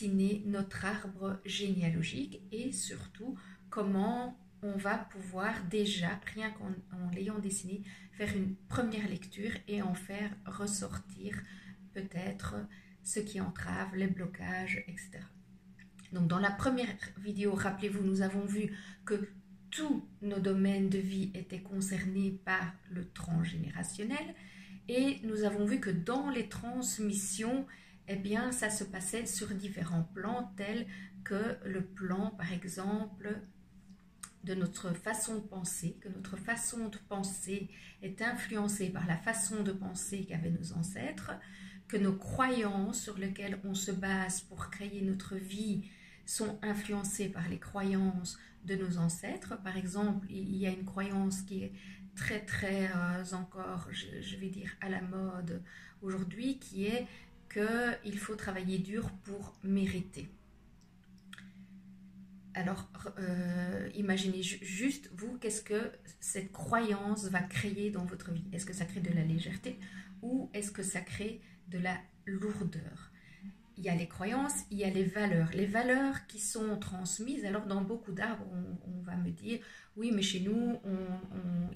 dessiner notre arbre généalogique et surtout comment on va pouvoir déjà, rien qu'en l'ayant dessiné, faire une première lecture et en faire ressortir peut-être ce qui entrave, les blocages, etc. Donc dans la première vidéo, rappelez-vous, nous avons vu que tous nos domaines de vie étaient concernés par le transgénérationnel et nous avons vu que dans les transmissions, eh bien, ça se passait sur différents plans tels que le plan, par exemple, de notre façon de penser, que notre façon de penser est influencée par la façon de penser qu'avaient nos ancêtres, que nos croyances sur lesquelles on se base pour créer notre vie sont influencées par les croyances de nos ancêtres. Par exemple, il y a une croyance qui est très encore, je vais dire, à la mode aujourd'hui, qui est qu'il faut travailler dur pour mériter. Alors, imaginez juste, vous, qu'est-ce que cette croyance va créer dans votre vie? Est-ce que ça crée de la légèreté ou est-ce que ça crée de la lourdeur? Il y a les croyances, il y a les valeurs. Les valeurs qui sont transmises, alors dans beaucoup d'arbres, on va me dire, oui, mais chez nous,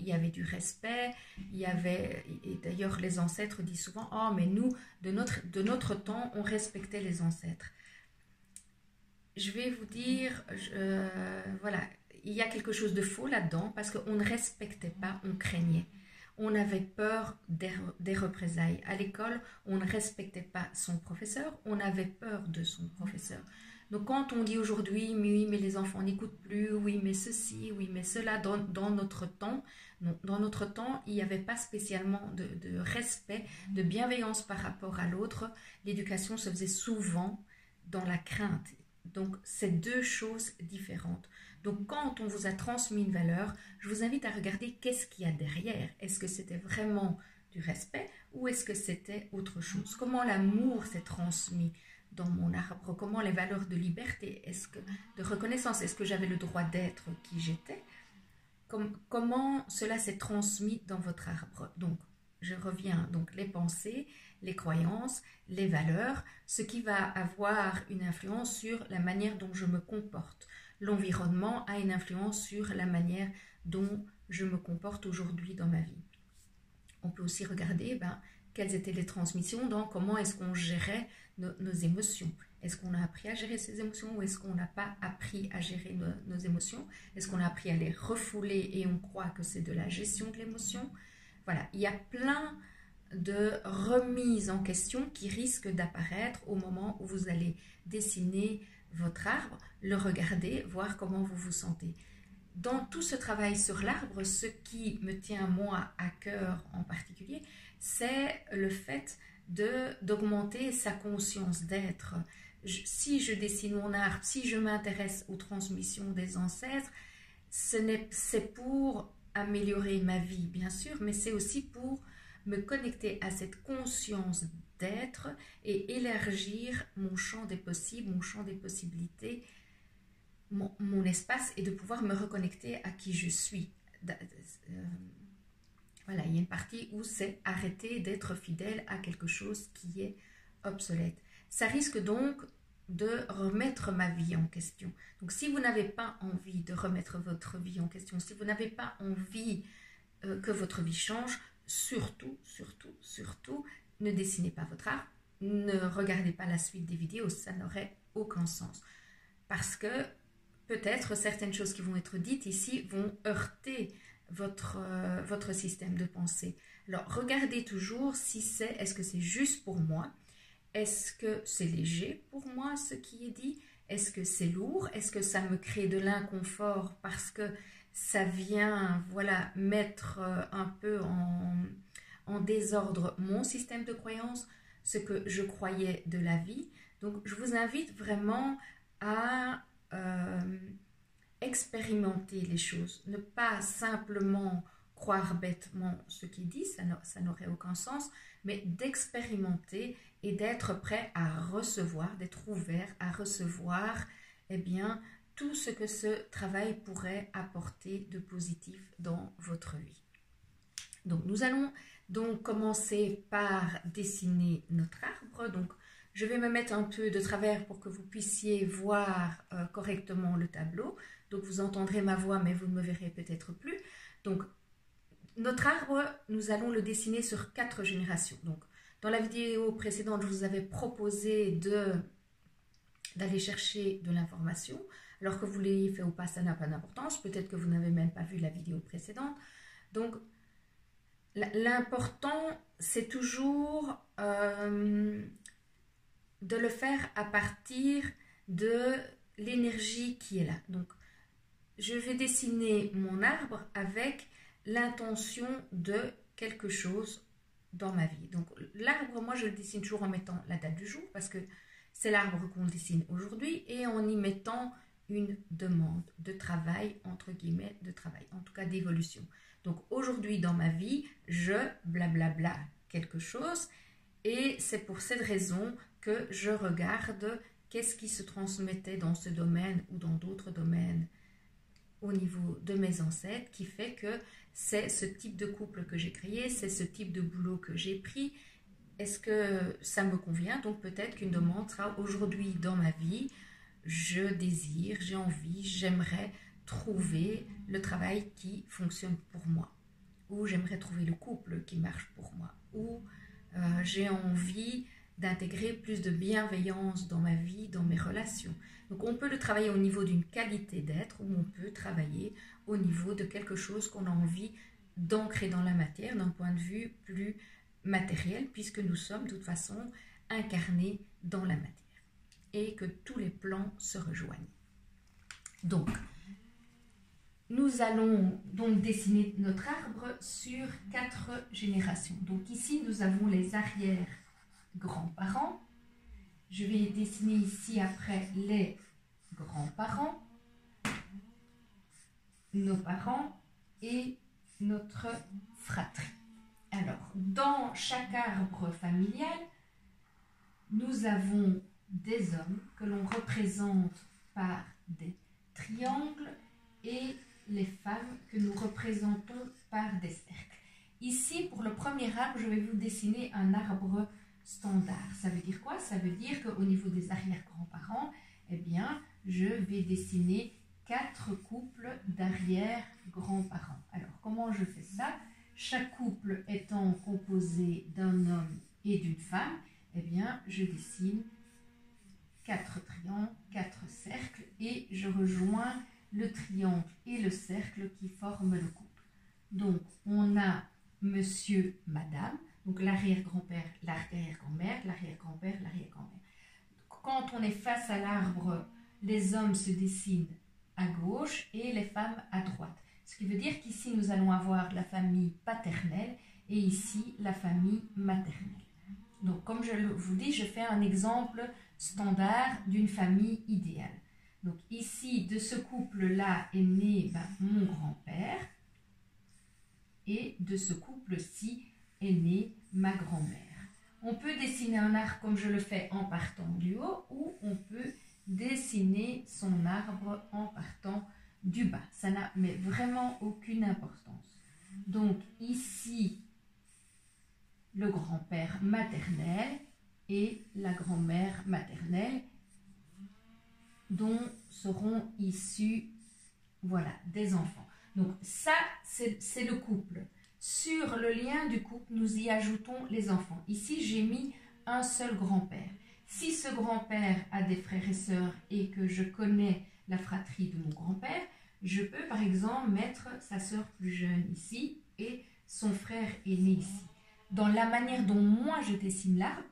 il y avait du respect, il y avait, et d'ailleurs les ancêtres disent souvent, oh, mais nous, de notre temps, on respectait les ancêtres. Je vais vous dire, voilà, il y a quelque chose de faux là-dedans parce qu'on ne respectait pas, on craignait. On avait peur des représailles. À l'école, on ne respectait pas son professeur, on avait peur de son professeur. Donc quand on dit aujourd'hui, oui, mais les enfants n'écoutent plus, oui, mais ceci, oui, mais cela, dans notre temps, non, dans notre temps, il n'y avait pas spécialement de respect, de bienveillance par rapport à l'autre. L'éducation se faisait souvent dans la crainte. Donc, c'est deux choses différentes. Donc, quand on vous a transmis une valeur, je vous invite à regarder qu'est-ce qu'il y a derrière. Est-ce que c'était vraiment du respect ou est-ce que c'était autre chose? Comment l'amour s'est transmis dans mon arbre? Comment les valeurs de liberté, de reconnaissance, est-ce que j'avais le droit d'être qui j'étais? Comment cela s'est transmis dans votre arbre? Donc, je reviens, donc les pensées, les croyances, les valeurs, ce qui va avoir une influence sur la manière dont je me comporte. L'environnement a une influence sur la manière dont je me comporte aujourd'hui dans ma vie. On peut aussi regarder quelles étaient les transmissions dans comment est-ce qu'on gérait nos émotions. Est-ce qu'on a appris à gérer ces émotions ou est-ce qu'on n'a pas appris à gérer nos émotions? Est-ce qu'on a appris à les refouler et on croit que c'est de la gestion de l'émotion? Voilà, il y a plein de remises en question qui risquent d'apparaître au moment où vous allez dessiner votre arbre, le regarder, voir comment vous vous sentez. Dans tout ce travail sur l'arbre, ce qui me tient moi à cœur en particulier, c'est le fait d'augmenter sa conscience d'être. Si je dessine mon arbre, si je m'intéresse aux transmissions des ancêtres, c'est pour améliorer ma vie, bien sûr, mais c'est aussi pour me connecter à cette conscience d'être et élargir mon champ des possibles, mon champ des possibilités, mon espace et de pouvoir me reconnecter à qui je suis. Voilà, il y a une partie où c'est arrêter d'être fidèle à quelque chose qui est obsolète. Ça risque donc de remettre ma vie en question. Donc si vous n'avez pas envie de remettre votre vie en question, si vous n'avez pas envie que votre vie change, surtout, ne dessinez pas votre arbre, ne regardez pas la suite des vidéos, ça n'aurait aucun sens. Parce que peut-être certaines choses qui vont être dites ici vont heurter votre système de pensée. Alors regardez toujours si est-ce que c'est juste pour moi? Est-ce que c'est léger pour moi ce qui est dit? Est-ce que c'est lourd? Est-ce que ça me crée de l'inconfort parce que ça vient, voilà, mettre un peu en désordre mon système de croyance, ce que je croyais de la vie? Donc, je vous invite vraiment à expérimenter les choses, ne pas simplement croire bêtement ce qu'il dit, ça n'aurait aucun sens, mais d'expérimenter et d'être prêt à recevoir, d'être ouvert à recevoir, eh bien, tout ce que ce travail pourrait apporter de positif dans votre vie. Donc, nous allons donc commencer par dessiner notre arbre. Donc, Je vais me mettre un peu de travers pour que vous puissiez voir correctement le tableau. Donc vous entendrez ma voix, mais vous ne me verrez peut-être plus. Donc notre arbre, nous allons le dessiner sur 4 générations. Donc dans la vidéo précédente, je vous avais proposé d'aller chercher de l'information. Alors que vous l'ayez fait ou pas, ça n'a pas d'importance. Peut-être que vous n'avez même pas vu la vidéo précédente. Donc l'important, c'est toujours de le faire à partir de l'énergie qui est là. Donc, je vais dessiner mon arbre avec l'intention de quelque chose dans ma vie. Donc, l'arbre, moi, je le dessine toujours en mettant la date du jour parce que c'est l'arbre qu'on dessine aujourd'hui et en y mettant une demande de travail, entre guillemets, de travail, en tout cas d'évolution. Donc, aujourd'hui, dans ma vie, je blablabla quelque chose et c'est pour cette raison que je regarde qu'est-ce qui se transmettait dans ce domaine ou dans d'autres domaines au niveau de mes ancêtres qui fait que c'est ce type de couple que j'ai créé, c'est ce type de boulot que j'ai pris. Est-ce que ça me convient? Donc peut-être qu'une demande sera aujourd'hui dans ma vie, je désire, j'ai envie, j'aimerais trouver le travail qui fonctionne pour moi, ou j'aimerais trouver le couple qui marche pour moi, ou j'ai envie d'intégrer plus de bienveillance dans ma vie, dans mes relations. Donc on peut le travailler au niveau d'une qualité d'être ou on peut travailler au niveau de quelque chose qu'on a envie d'ancrer dans la matière d'un point de vue plus matériel puisque nous sommes de toute façon incarnés dans la matière et que tous les plans se rejoignent. Donc, nous allons donc dessiner notre arbre sur 4 générations. Donc ici, nous avons les arrière-grands-parents. Je vais dessiner ici après les grands-parents, nos parents et notre fratrie. Alors, dans chaque arbre familial, nous avons des hommes que l'on représente par des triangles et les femmes que nous représentons par des cercles. Ici, pour le premier arbre, je vais vous dessiner un arbre standard. Ça veut dire quoi? Ça veut dire qu'au niveau des arrière-grands-parents, eh bien, je vais dessiner 4 couples d'arrière-grands-parents. Alors, comment je fais ça? Chaque couple étant composé d'un homme et d'une femme, eh bien, je dessine 4 triangles, 4 cercles et je rejoins le triangle et le cercle qui forment le couple. Donc, on a monsieur, madame, donc l'arrière-grand-père, l'arrière-grand-mère, l'arrière-grand-père, l'arrière-grand-mère. Quand on est face à l'arbre, les hommes se dessinent à gauche et les femmes à droite. Ce qui veut dire qu'ici, nous allons avoir la famille paternelle et ici, la famille maternelle. Donc, comme je vous dis, je fais un exemple standard d'une famille idéale. Donc, ici, de ce couple-là est né mon grand-père et de ce couple-ci est née ma grand-mère. On peut dessiner un arbre comme je le fais en partant du haut ou on peut dessiner son arbre en partant du bas. Ça n'a mais vraiment aucune importance. Donc ici, le grand-père maternel et la grand-mère maternelle dont seront issus voilà, des enfants. Donc ça, c'est le couple. Sur le lien du couple, nous y ajoutons les enfants. Ici, j'ai mis un seul grand-père. Si ce grand-père a des frères et sœurs et que je connais la fratrie de mon grand-père, je peux par exemple mettre sa sœur plus jeune ici et son frère aîné ici. Dans la manière dont moi je dessine l'arbre,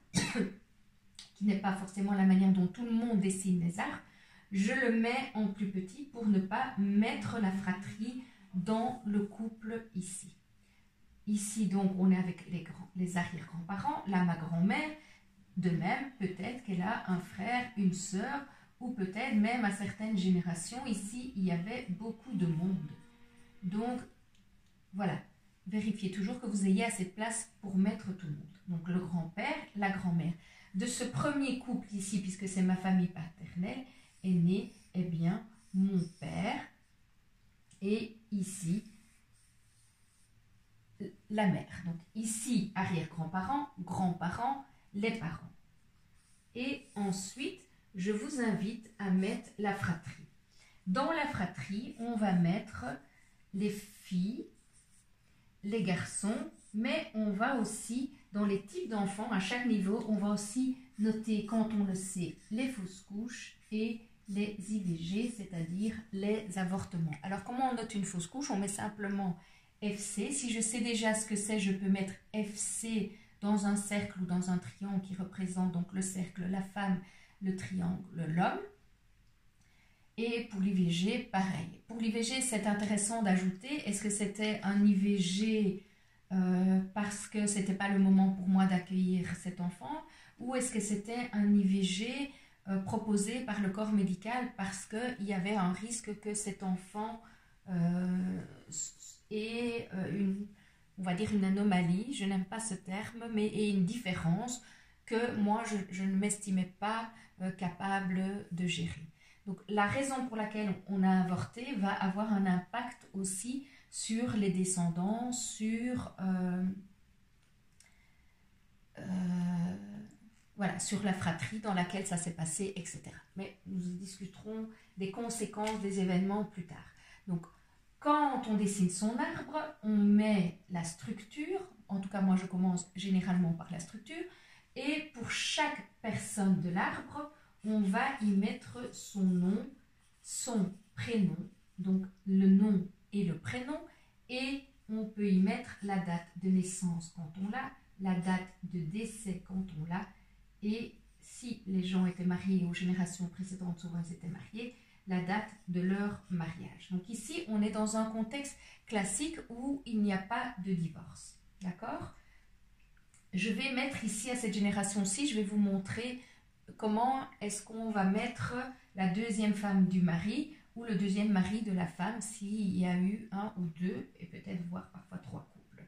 qui n'est pas forcément la manière dont tout le monde dessine les arbres, je le mets en plus petit pour ne pas mettre la fratrie dans le couple ici. Ici, donc, on est avec les arrière-grands-parents. Là, ma grand-mère, de même, peut-être qu'elle a un frère, une sœur, ou peut-être même à certaines générations, ici, il y avait beaucoup de monde. Donc, voilà. Vérifiez toujours que vous ayez assez de place pour mettre tout le monde. Donc, le grand-père, la grand-mère. De ce premier couple ici, puisque c'est ma famille paternelle, est né, eh bien, mon père. Et ici, la mère. Donc ici, arrière-grands-parents, grands-parents, les parents. Et ensuite, je vous invite à mettre la fratrie. Dans la fratrie, on va mettre les filles, les garçons, mais on va aussi, dans les types d'enfants, à chaque niveau, on va aussi noter, quand on le sait, les fausses couches et les IVG, c'est-à-dire les avortements. Alors, comment on note une fausse couche? On met simplement FC. Si je sais déjà ce que c'est, je peux mettre FC dans un cercle ou dans un triangle qui représente donc le cercle, la femme, le triangle, l'homme. Et pour l'IVG, pareil. Pour l'IVG, c'est intéressant d'ajouter, est-ce que c'était un IVG parce que ce n'était pas le moment pour moi d'accueillir cet enfant, ou est-ce que c'était un IVG proposé par le corps médical parce qu'il y avait un risque que cet enfant ait on va dire une anomalie, je n'aime pas ce terme, mais ait une différence que moi je ne m'estimais pas capable de gérer. Donc la raison pour laquelle on a avorté va avoir un impact aussi sur les descendants, sur voilà, sur la fratrie dans laquelle ça s'est passé, etc. Mais nous discuterons des conséquences des événements plus tard. Donc, quand on dessine son arbre, on met la structure, en tout cas moi je commence généralement par la structure, et pour chaque personne de l'arbre, on va y mettre son nom, son prénom, donc le nom et le prénom, et on peut y mettre la date de naissance quand on l'a, la date de décès quand on l'a, et si les gens étaient mariés aux générations précédentes, souvent ils étaient mariés, la date de leur mariage. Donc ici, on est dans un contexte classique où il n'y a pas de divorce. D'accord? Je vais mettre ici à cette génération-ci, je vais vous montrer comment est-ce qu'on va mettre la deuxième femme du mari ou le deuxième mari de la femme s'il y a eu un ou deux et peut-être voire parfois trois couples.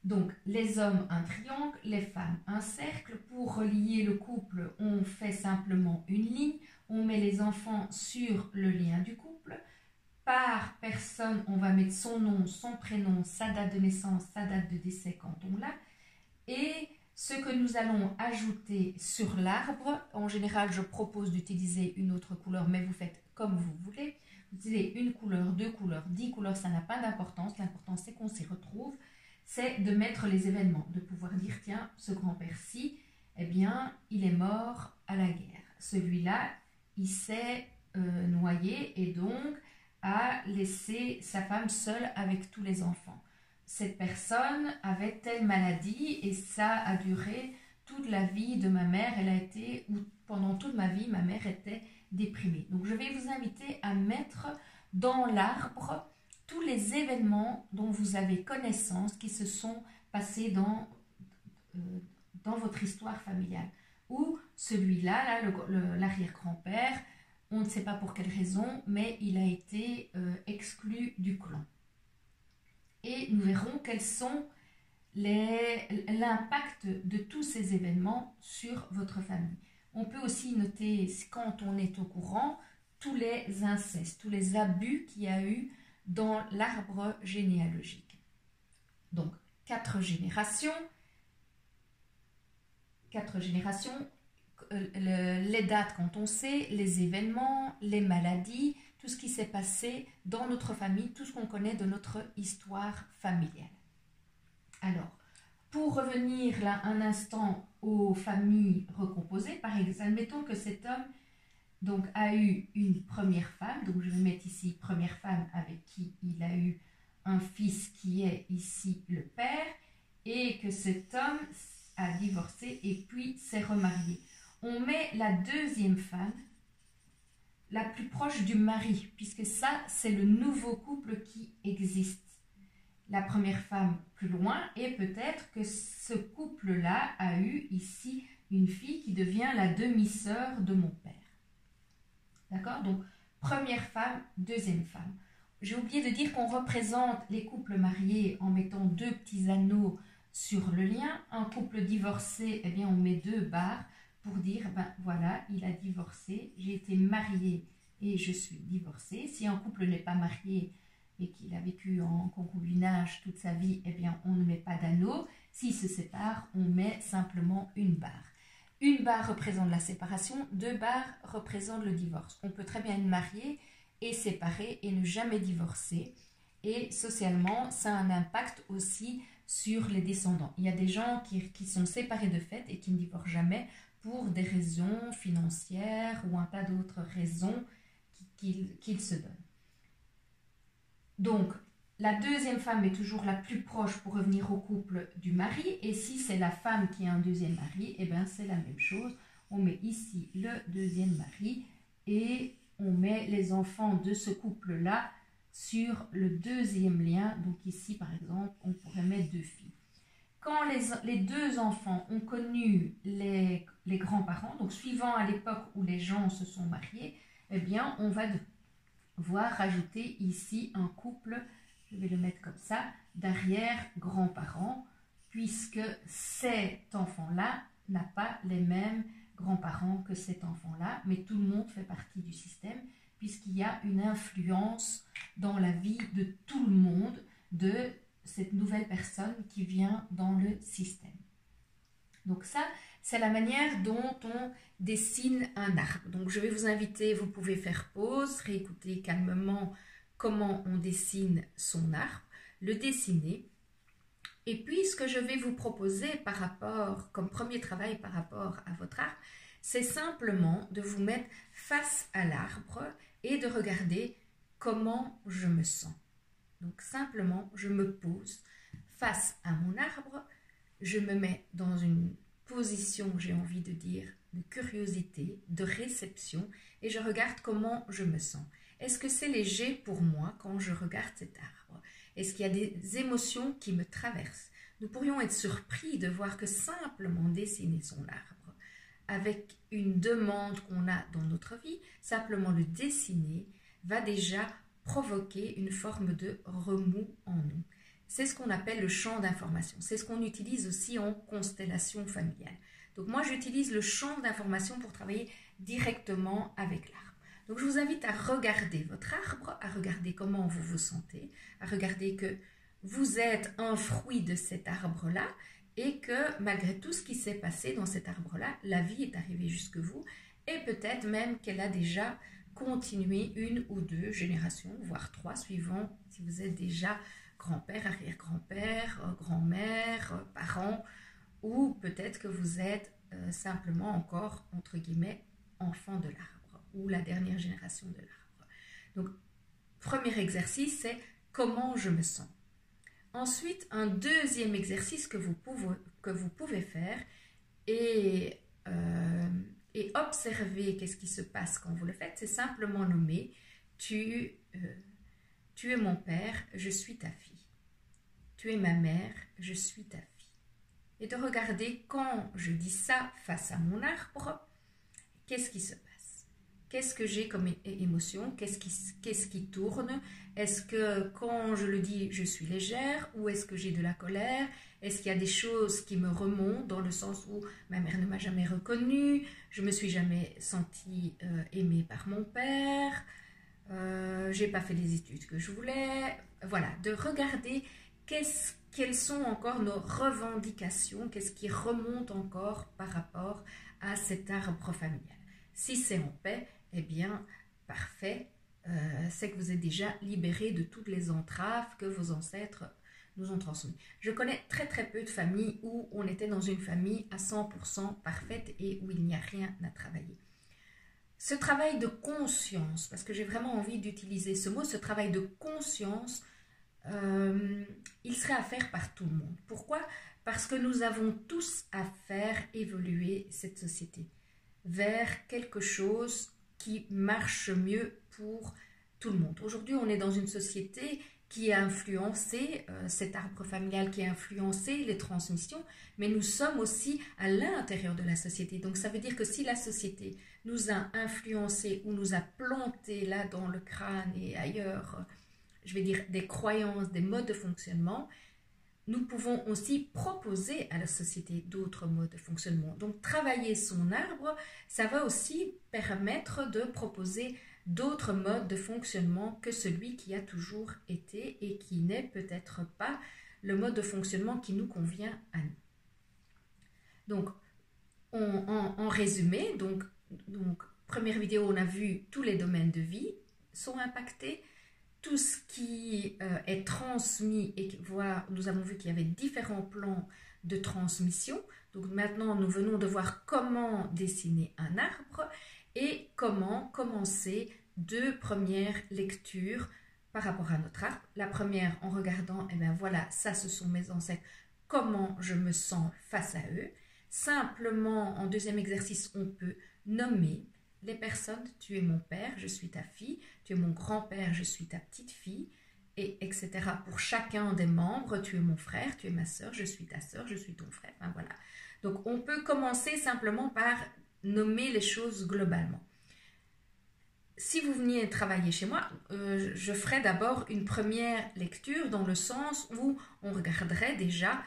Donc les hommes un triangle, les femmes un cercle. Pour relier le couple, on fait simplement une ligne. On met les enfants sur le lien du couple. Par personne, on va mettre son nom, son prénom, sa date de naissance, sa date de décès quand on l'a. Et ce que nous allons ajouter sur l'arbre, en général, je propose d'utiliser une autre couleur, mais vous faites comme vous voulez. Vous utilisez une couleur, 2 couleurs, 10 couleurs, ça n'a pas d'importance. L'important, c'est qu'on s'y retrouve. C'est de mettre les événements, de pouvoir dire, tiens, ce grand-père-ci, eh bien, il est mort à la guerre. Celui-là, il s'est noyé et donc a laissé sa femme seule avec tous les enfants. Cette personne avait telle maladie et ça a duré toute la vie de ma mère. Elle a été, ou pendant toute ma vie, ma mère était déprimée. Donc je vais vous inviter à mettre dans l'arbre tous les événements dont vous avez connaissance qui se sont passés dans votre histoire familiale. Ou celui-là, l'arrière-grand-père, on ne sait pas pour quelle raison, mais il a été exclu du clan. Et nous verrons quels sont l'impact de tous ces événements sur votre famille. On peut aussi noter, quand on est au courant, tous les incestes, tous les abus qu'il y a eu dans l'arbre généalogique. Donc, 4 générations, les dates quand on sait, les événements, les maladies, tout ce qui s'est passé dans notre famille, tout ce qu'on connaît de notre histoire familiale. Alors, pour revenir là un instant aux familles recomposées, par exemple, admettons que cet homme donc, a eu une première femme, donc je vais mettre ici première femme avec qui il a eu un fils qui est ici le père, et que cet homme a divorcé et puis s'est remarié. On met la deuxième femme la plus proche du mari, puisque ça, c'est le nouveau couple qui existe. La première femme plus loin, et peut-être que ce couple-là a eu ici une fille qui devient la demi-sœur de mon père. D'accord? Donc, première femme, deuxième femme. J'ai oublié de dire qu'on représente les couples mariés en mettant 2 petits anneaux sur le lien. Un couple divorcé, eh bien, on met 2 barres pour dire, ben voilà, il a divorcé, j'ai été mariée et je suis divorcée. Si un couple n'est pas marié et qu'il a vécu en concubinage toute sa vie, eh bien, on ne met pas d'anneau. S'il se sépare, on met simplement une barre. Une barre représente la séparation, 2 barres représentent le divorce. On peut très bien être marié et séparé et ne jamais divorcer. Et socialement, ça a un impact aussi sur les descendants. Il y a des gens qui sont séparés de fait et qui ne divorcent jamais pour des raisons financières ou un tas d'autres raisons qu'ils se donnent. Donc, la deuxième femme est toujours la plus proche pour revenir au couple du mari. Et si c'est la femme qui a un deuxième mari, eh bien c'est la même chose. On met ici le deuxième mari et on met les enfants de ce couple-là sur le deuxième lien. Donc ici, par exemple, on pourrait mettre 2 filles. Quand les 2 enfants ont connu les grands-parents, donc suivant à l'époque où les gens se sont mariés, eh bien, on va devoir rajouter ici un couple, je vais le mettre comme ça, d'arrière-grands-parents, puisque cet enfant-là n'a pas les mêmes grands-parents que cet enfant-là, mais tout le monde fait partie du système, puisqu'il y a une influence dans la vie de tout le monde de cette nouvelle personne qui vient dans le système. Donc ça, c'est la manière dont on dessine un arbre. Donc je vais vous inviter, vous pouvez faire pause, réécouter calmement comment on dessine son arbre, le dessiner. Et puis ce que je vais vous proposer par rapport, comme premier travail par rapport à votre arbre, c'est simplement de vous mettre face à l'arbre et de regarder comment je me sens. Donc simplement, je me pose face à mon arbre, je me mets dans une position, j'ai envie de dire, de curiosité, de réception, et je regarde comment je me sens. Est-ce que c'est léger pour moi quand je regarde cet arbre? Est-ce qu'il y a des émotions qui me traversent? Nous pourrions être surpris de voir que simplement dessiner son arbre, avec une demande qu'on a dans notre vie, simplement le dessiner, va déjà provoquer une forme de remous en nous. C'est ce qu'on appelle le champ d'information. C'est ce qu'on utilise aussi en constellation familiale. Donc moi, j'utilise le champ d'information pour travailler directement avec l'arbre. Donc je vous invite à regarder votre arbre, à regarder comment vous vous sentez, à regarder que vous êtes un fruit de cet arbre-là et que malgré tout ce qui s'est passé dans cet arbre-là, la vie est arrivée jusque vous et peut-être même qu'elle a déjà continué 1 ou 2 générations, voire 3, suivant si vous êtes déjà grand-père, arrière-grand-père, grand-mère, parent, ou peut-être que vous êtes simplement encore, entre guillemets, enfant de l'arbre, ou la dernière génération de l'arbre. Donc, premier exercice, c'est comment je me sens. Ensuite, un deuxième exercice que vous pouvez faire et observer qu'est-ce qui se passe quand vous le faites, c'est simplement nommer tu es mon père, je suis ta fille. Tu es ma mère, je suis ta fille. Et de regarder quand je dis ça face à mon arbre, qu'est-ce qui se passe? Qu'est-ce que j'ai comme émotion? Qu'est-ce qui tourne? Est-ce que quand je le dis, je suis légère ou est-ce que j'ai de la colère? Est-ce qu'il y a des choses qui me remontent dans le sens où ma mère ne m'a jamais reconnue, je ne me suis jamais sentie aimée par mon père, j'ai pas fait les études que je voulais. Voilà, de regarder quelles sont encore nos revendications, qu'est-ce qui remonte encore par rapport à cet arbre familial. Si c'est en paix, eh bien, parfait, c'est que vous êtes déjà libéré de toutes les entraves que vos ancêtres nous ont transmis. Je connais très très peu de familles où on était dans une famille à 100% parfaite et où il n'y a rien à travailler. Ce travail de conscience, parce que j'ai vraiment envie d'utiliser ce mot, ce travail de conscience, il serait à faire par tout le monde. Pourquoi? Parce que nous avons tous à faire évoluer cette société vers quelque chose qui marche mieux pour tout le monde. Aujourd'hui, on est dans une société qui a influencé cet arbre familial, qui a influencé les transmissions, mais nous sommes aussi à l'intérieur de la société. Donc ça veut dire que si la société nous a influencé ou nous a planté là dans le crâne et ailleurs, je vais dire des croyances, des modes de fonctionnement, nous pouvons aussi proposer à la société d'autres modes de fonctionnement. Donc travailler son arbre, ça va aussi permettre de proposer d'autres modes de fonctionnement que celui qui a toujours été et qui n'est peut-être pas le mode de fonctionnement qui nous convient à nous. Donc, En résumé, donc, première vidéo, on a vu tous les domaines de vie sont impactés, tout ce qui est transmis, et nous avons vu qu'il y avait différents plans de transmission. Donc maintenant, nous venons de voir comment dessiner un arbre et comment commencer 2 premières lectures par rapport à notre arbre. La première en regardant, eh bien voilà, ça ce sont mes ancêtres, comment je me sens face à eux. Simplement, en deuxième exercice, on peut nommer les personnes. Tu es mon père, je suis ta fille. Tu es mon grand-père, je suis ta petite fille. Et etc. Pour chacun des membres, tu es mon frère, tu es ma soeur, je suis ta soeur, je suis ton frère. Enfin, voilà. Donc, on peut commencer simplement par nommer les choses globalement. Si vous veniez travailler chez moi, je ferai d'abord une première lecture dans le sens où on regarderait déjà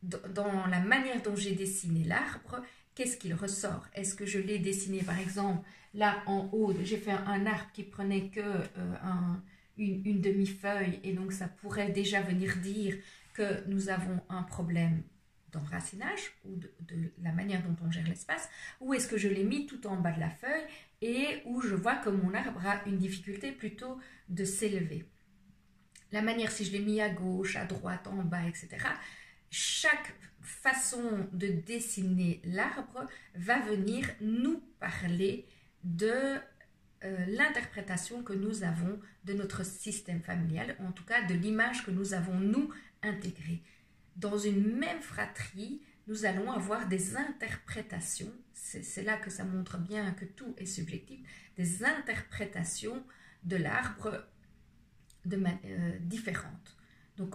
dans la manière dont j'ai dessiné l'arbre, qu'est-ce qu'il ressort? Est-ce que je l'ai dessiné, par exemple, là en haut, j'ai fait un arbre qui prenait que une demi-feuille, et donc ça pourrait déjà venir dire que nous avons un problème d'enracinage ou de la manière dont on gère l'espace, ou est-ce que je l'ai mis tout en bas de la feuille et où je vois que mon arbre a une difficulté plutôt de s'élever. La manière, si je l'ai mis à gauche, à droite, en bas, etc., chaque façon de dessiner l'arbre va venir nous parler de l'interprétation que nous avons de notre système familial, en tout cas de l'image que nous avons nous intégrée. Dans une même fratrie, nous allons avoir des interprétations, c'est là que ça montre bien que tout est subjectif, des interprétations de l'arbre différentes. Donc,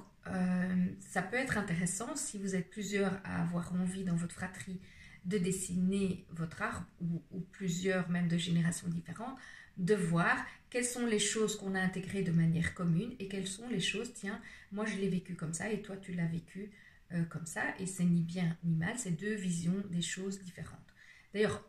ça peut être intéressant si vous êtes plusieurs à avoir envie dans votre fratrie de dessiner votre arbre ou plusieurs même de générations différentes, de voir quelles sont les choses qu'on a intégrées de manière commune et quelles sont les choses, tiens, moi je l'ai vécu comme ça et toi tu l'as vécu comme ça, et c'est ni bien ni mal, c'est 2 visions des choses différentes. D'ailleurs,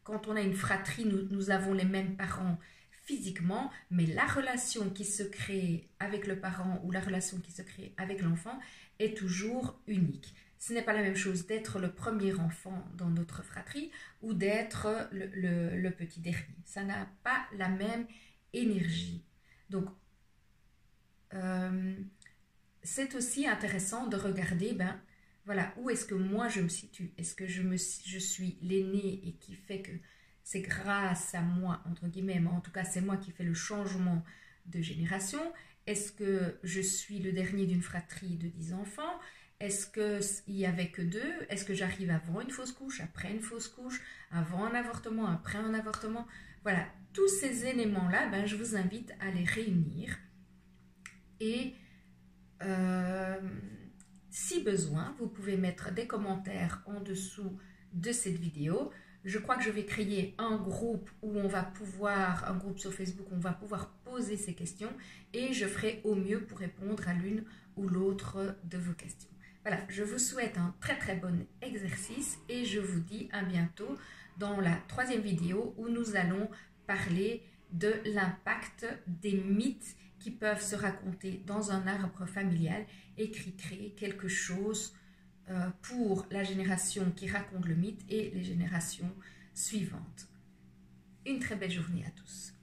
quand on a une fratrie, nous avons les mêmes parents physiquement, mais la relation qui se crée avec le parent ou la relation qui se crée avec l'enfant est toujours unique. Ce n'est pas la même chose d'être le premier enfant dans notre fratrie ou d'être le petit dernier. Ça n'a pas la même énergie. Donc, c'est aussi intéressant de regarder, voilà, où est-ce que moi je me situe? Est-ce que je suis l'aîné et qui fait que c'est grâce à moi, entre guillemets, mais en tout cas c'est moi qui fais le changement de génération? Est-ce que je suis le dernier d'une fratrie de 10 enfants? Est-ce qu'il n'y avait que 2? Est-ce que j'arrive avant une fausse couche, après une fausse couche, avant un avortement, après un avortement? Voilà, tous ces éléments-là, je vous invite à les réunir. Et si besoin, vous pouvez mettre des commentaires en dessous de cette vidéo. Je crois que je vais créer un groupe un groupe sur Facebook où on va pouvoir poser ces questions et je ferai au mieux pour répondre à l'une ou l'autre de vos questions. Voilà, je vous souhaite un très très bon exercice et je vous dis à bientôt dans la 3e vidéo où nous allons parler de l'impact des mythes qui peuvent se raconter dans un arbre familial et qui créent quelque chose pour la génération qui raconte le mythe et les générations suivantes. Une très belle journée à tous.